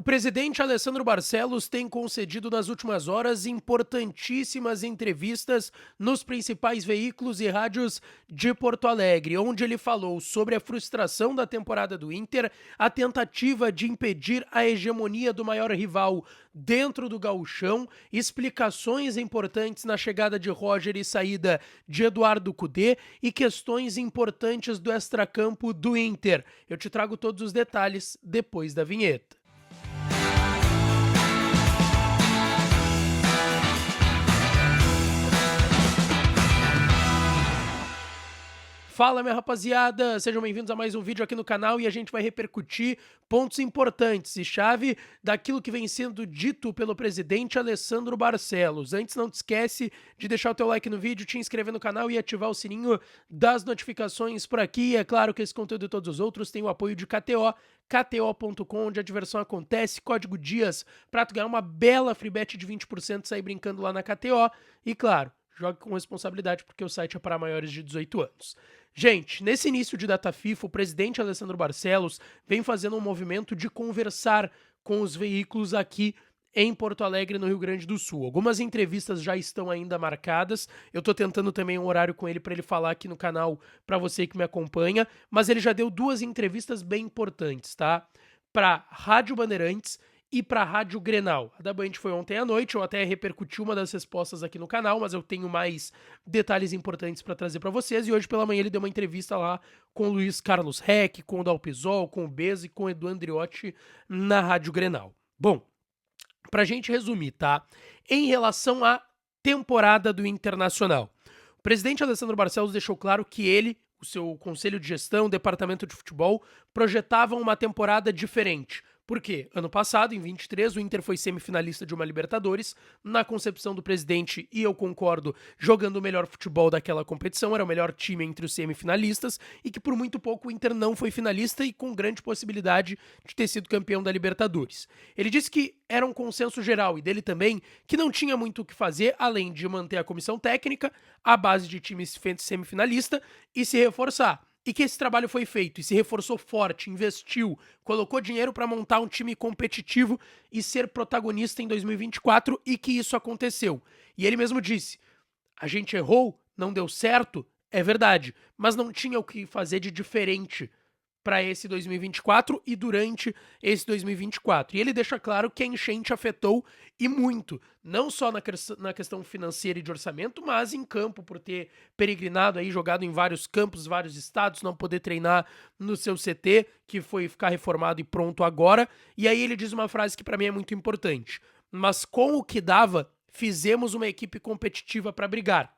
O presidente Alessandro Barcelos tem concedido nas últimas horas importantíssimas entrevistas nos principais veículos e rádios de Porto Alegre, onde ele falou sobre a frustração da temporada do Inter, a tentativa de impedir a hegemonia do maior rival dentro do gauchão, explicações importantes na chegada de Roger e saída de Eduardo Cudê e questões importantes do extracampo do Inter. Eu te trago todos os detalhes depois da vinheta. Fala, minha rapaziada, sejam bem-vindos a mais um vídeo aqui no canal e a gente vai repercutir pontos importantes e chave daquilo que vem sendo dito pelo presidente Alessandro Barcelos. Antes, não te esquece de deixar o teu like no vídeo, te inscrever no canal e ativar o sininho das notificações por aqui. É claro que esse conteúdo e todos os outros têm o apoio de KTO, kto.com, onde a diversão acontece, código DIAS, pra tu ganhar uma bela free bet de 20% e sair brincando lá na KTO. E claro, jogue com responsabilidade porque o site é para maiores de 18 anos. Gente, nesse início de data FIFA, o presidente Alessandro Barcelos vem fazendo um movimento de conversar com os veículos aqui em Porto Alegre, no Rio Grande do Sul. Algumas entrevistas já estão ainda marcadas, eu tô tentando também um horário com ele para ele falar aqui no canal para você que me acompanha, mas ele já deu duas entrevistas bem importantes, tá? Para Rádio Bandeirantes e para a Rádio Grenal. A da Band foi ontem à noite, eu até repercuti uma das respostas aqui no canal, mas eu tenho mais detalhes importantes para trazer para vocês, e hoje pela manhã ele deu uma entrevista lá com o Luiz Carlos Reck, com o Dalpisol, com o Bez e com o Edu Andriotti na Rádio Grenal. Bom, pra gente resumir, tá? Em relação à temporada do Internacional, o presidente Alessandro Barcelos deixou claro que ele, o seu conselho de gestão, o departamento de futebol, projetavam uma temporada diferente. Por quê? Ano passado, em 23, o Inter foi semifinalista de uma Libertadores, na concepção do presidente, e eu concordo, jogando o melhor futebol daquela competição, era o melhor time entre os semifinalistas, e que por muito pouco o Inter não foi finalista e com grande possibilidade de ter sido campeão da Libertadores. Ele disse que era um consenso geral, e dele também, que não tinha muito o que fazer, além de manter a comissão técnica, a base de time semifinalista, e se reforçar. E que esse trabalho foi feito e se reforçou forte, investiu, colocou dinheiro para montar um time competitivo e ser protagonista em 2024 e que isso aconteceu. E ele mesmo disse, a gente errou, não deu certo, é verdade, mas não tinha o que fazer de diferente para esse 2024 e durante esse 2024. E ele deixa claro que a enchente afetou e muito, não só na questão financeira e de orçamento, mas em campo, por ter peregrinado aí, jogado em vários campos, vários estados, não poder treinar no seu CT, que foi ficar reformado e pronto agora. E aí ele diz uma frase que para mim é muito importante. Mas com o que dava, fizemos uma equipe competitiva para brigar.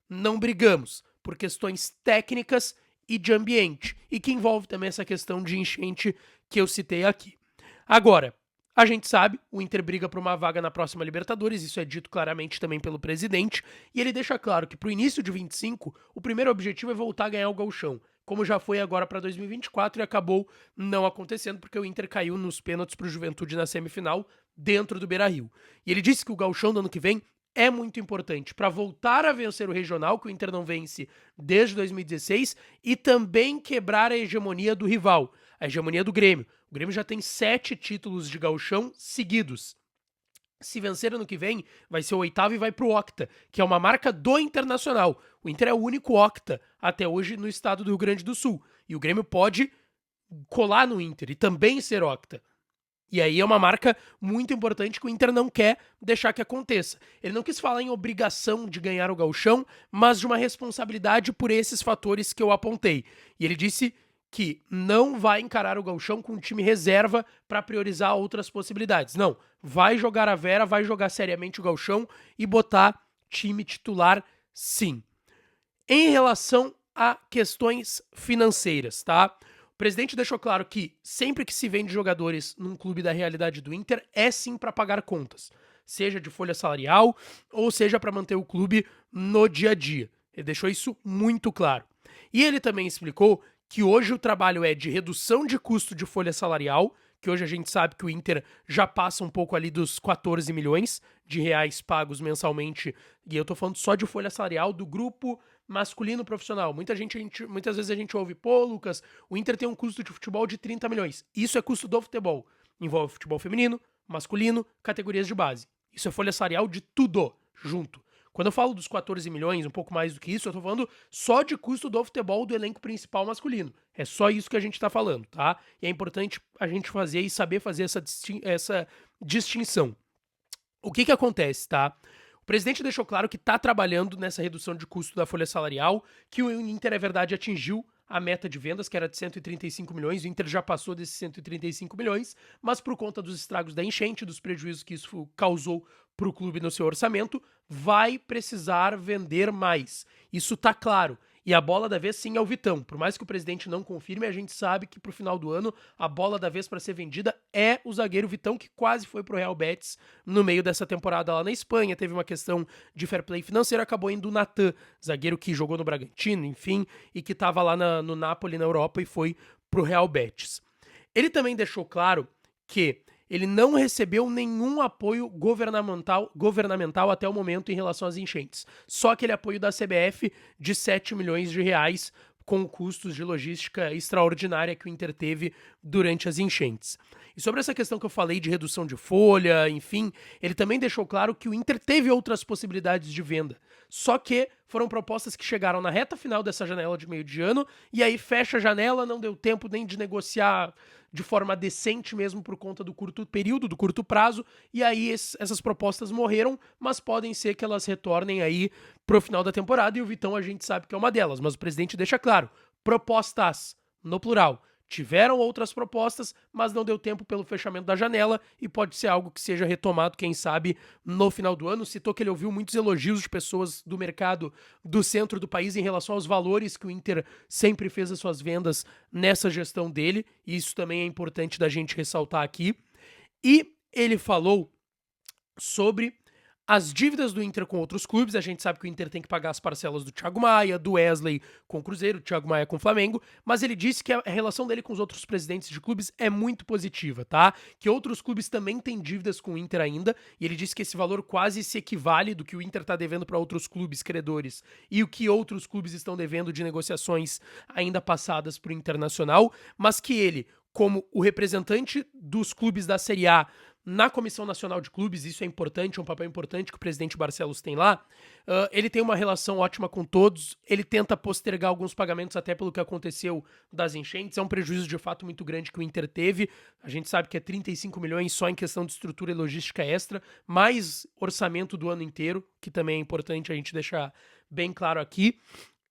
Não brigamos por questões técnicas e de ambiente, e que envolve também essa questão de enchente que eu citei aqui. Agora, a gente sabe, o Inter briga por uma vaga na próxima Libertadores, isso é dito claramente também pelo presidente, e ele deixa claro que para o início de 25, o primeiro objetivo é voltar a ganhar o Gauchão, como já foi agora para 2024 e acabou não acontecendo porque o Inter caiu nos pênaltis para o Juventude na semifinal dentro do Beira-Rio. E ele disse que o Gauchão do ano que vem é muito importante para voltar a vencer o regional, que o Inter não vence desde 2016, e também quebrar a hegemonia do rival, a hegemonia do Grêmio. O Grêmio já tem 7 títulos de gauchão seguidos. Se vencer ano que vem, vai ser o 8º e vai pro octa, que é uma marca do Internacional. O Inter é o único octa até hoje no estado do Rio Grande do Sul. E o Grêmio pode colar no Inter e também ser octa. E aí é uma marca muito importante que o Inter não quer deixar que aconteça. Ele não quis falar em obrigação de ganhar o gauchão, mas de uma responsabilidade por esses fatores que eu apontei. E ele disse que não vai encarar o gauchão com um time reserva para priorizar outras possibilidades. Não, vai jogar a Vera, vai jogar seriamente o gauchão e botar time titular sim. Em relação a questões financeiras, tá? O presidente deixou claro que sempre que se vende jogadores num clube da realidade do Inter, é sim para pagar contas, seja de folha salarial ou seja para manter o clube no dia a dia. Ele deixou isso muito claro. E ele também explicou que hoje o trabalho é de redução de custo de folha salarial, que hoje a gente sabe que o Inter já passa um pouco ali dos 14 milhões de reais pagos mensalmente, e eu tô falando só de folha salarial do grupo masculino profissional. Muitas vezes a gente ouve, pô, Lucas, o Inter tem um custo de futebol de 30 milhões. Isso é custo do futebol. Envolve futebol feminino, masculino, categorias de base. Isso é folha salarial de tudo junto. Quando eu falo dos 14 milhões, um pouco mais do que isso, eu tô falando só de custo do futebol do elenco principal masculino. É só isso que a gente tá falando, tá? E é importante a gente fazer e saber fazer essa distinção. O que acontece, tá? O presidente deixou claro que tá trabalhando nessa redução de custo da folha salarial, que o Inter, é verdade, atingiu a meta de vendas, que era de 135 milhões, o Inter já passou desses 135 milhões, mas por conta dos estragos da enchente, dos prejuízos que isso causou para o clube no seu orçamento, vai precisar vender mais. Isso tá claro. E a bola da vez sim é o Vitão. Por mais que o presidente não confirme, a gente sabe que pro final do ano a bola da vez para ser vendida é o zagueiro Vitão, que quase foi pro Real Betis no meio dessa temporada lá na Espanha. Teve uma questão de fair play financeiro, acabou indo o Natan, zagueiro que jogou no Bragantino, enfim, e que tava lá no Napoli, na Europa, e foi pro Real Betis. Ele também deixou claro que ele não recebeu nenhum apoio governamental até o momento em relação às enchentes. Só aquele apoio da CBF de 7 milhões de reais com custos de logística extraordinária que o Inter teve durante as enchentes. E sobre essa questão que eu falei de redução de folha, enfim, ele também deixou claro que o Inter teve outras possibilidades de venda. Só que foram propostas que chegaram na reta final dessa janela de meio de ano, e aí fecha a janela, não deu tempo nem de negociar de forma decente mesmo por conta do curto período, do curto prazo, e aí essas propostas morreram, mas podem ser que elas retornem aí pro final da temporada, e o Vitão a gente sabe que é uma delas, mas o presidente deixa claro, propostas, no plural. Tiveram outras propostas, mas não deu tempo pelo fechamento da janela e pode ser algo que seja retomado, quem sabe, no final do ano. Citou que ele ouviu muitos elogios de pessoas do mercado do centro do país em relação aos valores que o Inter sempre fez as suas vendas nessa gestão dele, e isso também é importante da gente ressaltar aqui. E ele falou sobre as dívidas do Inter com outros clubes. A gente sabe que o Inter tem que pagar as parcelas do Thiago Maia, do Wesley com o Cruzeiro, do Thiago Maia com o Flamengo, mas ele disse que a relação dele com os outros presidentes de clubes é muito positiva, tá? Que outros clubes também têm dívidas com o Inter ainda, e ele disse que esse valor quase se equivale do que o Inter tá devendo para outros clubes credores e o que outros clubes estão devendo de negociações ainda passadas pro Internacional, mas que ele, como o representante dos clubes da Série A na Comissão Nacional de Clubes, isso é importante, é um papel importante que o presidente Barcelos tem lá, ele tem uma relação ótima com todos, ele tenta postergar alguns pagamentos até pelo que aconteceu das enchentes, é um prejuízo de fato muito grande que o Inter teve, a gente sabe que é 35 milhões só em questão de estrutura e logística extra, mais orçamento do ano inteiro, que também é importante a gente deixar bem claro aqui,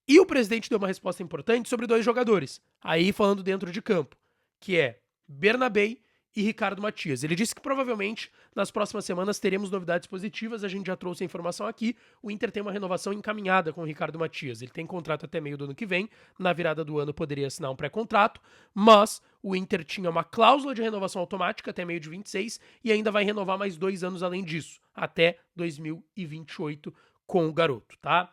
e o presidente deu uma resposta importante sobre 2 jogadores, aí falando dentro de campo, que é Bernabei e Ricardo Matias. Ele disse que provavelmente nas próximas semanas teremos novidades positivas, a gente já trouxe a informação aqui, o Inter tem uma renovação encaminhada com o Ricardo Matias, ele tem contrato até meio do ano que vem, na virada do ano poderia assinar um pré-contrato, mas o Inter tinha uma cláusula de renovação automática até meio de 26 e ainda vai renovar mais 2 anos além disso, até 2028 com o garoto, tá?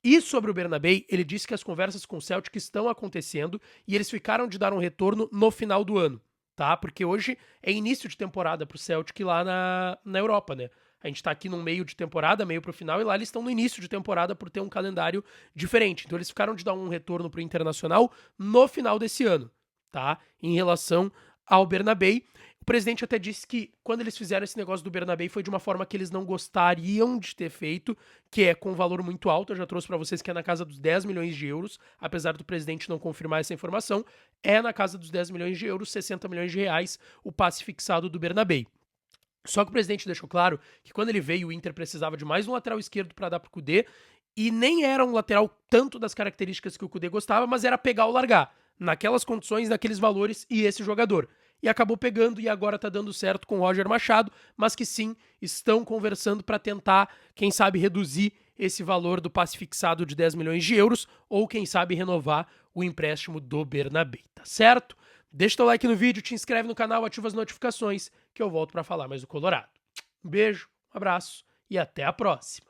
E sobre o Bernabei, ele disse que as conversas com o Celtic estão acontecendo e eles ficaram de dar um retorno no final do ano, tá? Porque hoje é início de temporada pro Celtic lá na Europa, né? A gente tá aqui no meio de temporada, meio pro final, e lá eles estão no início de temporada por ter um calendário diferente. Então eles ficaram de dar um retorno pro Internacional no final desse ano, tá? Em relação ao Bernabei. O presidente até disse que quando eles fizeram esse negócio do Bernabei foi de uma forma que eles não gostariam de ter feito, que é com um valor muito alto. Eu já trouxe pra vocês que é na casa dos 10 milhões de euros, apesar do presidente não confirmar essa informação, é na casa dos 10 milhões de euros, 60 milhões de reais o passe fixado do Bernabei. Só que o presidente deixou claro que quando ele veio, o Inter precisava de mais um lateral esquerdo para dar pro Kudê, e nem era um lateral tanto das características que o Kudê gostava, mas era pegar ou largar, naquelas condições, naqueles valores e esse jogador. E acabou pegando e agora tá dando certo com o Roger Machado, mas que sim, estão conversando para tentar, quem sabe, reduzir esse valor do passe fixado de 10 milhões de euros, ou quem sabe renovar o empréstimo do Bernabei, tá certo? Deixa teu like no vídeo, te inscreve no canal, ativa as notificações, que eu volto para falar mais do Colorado. Um beijo, um abraço e até a próxima.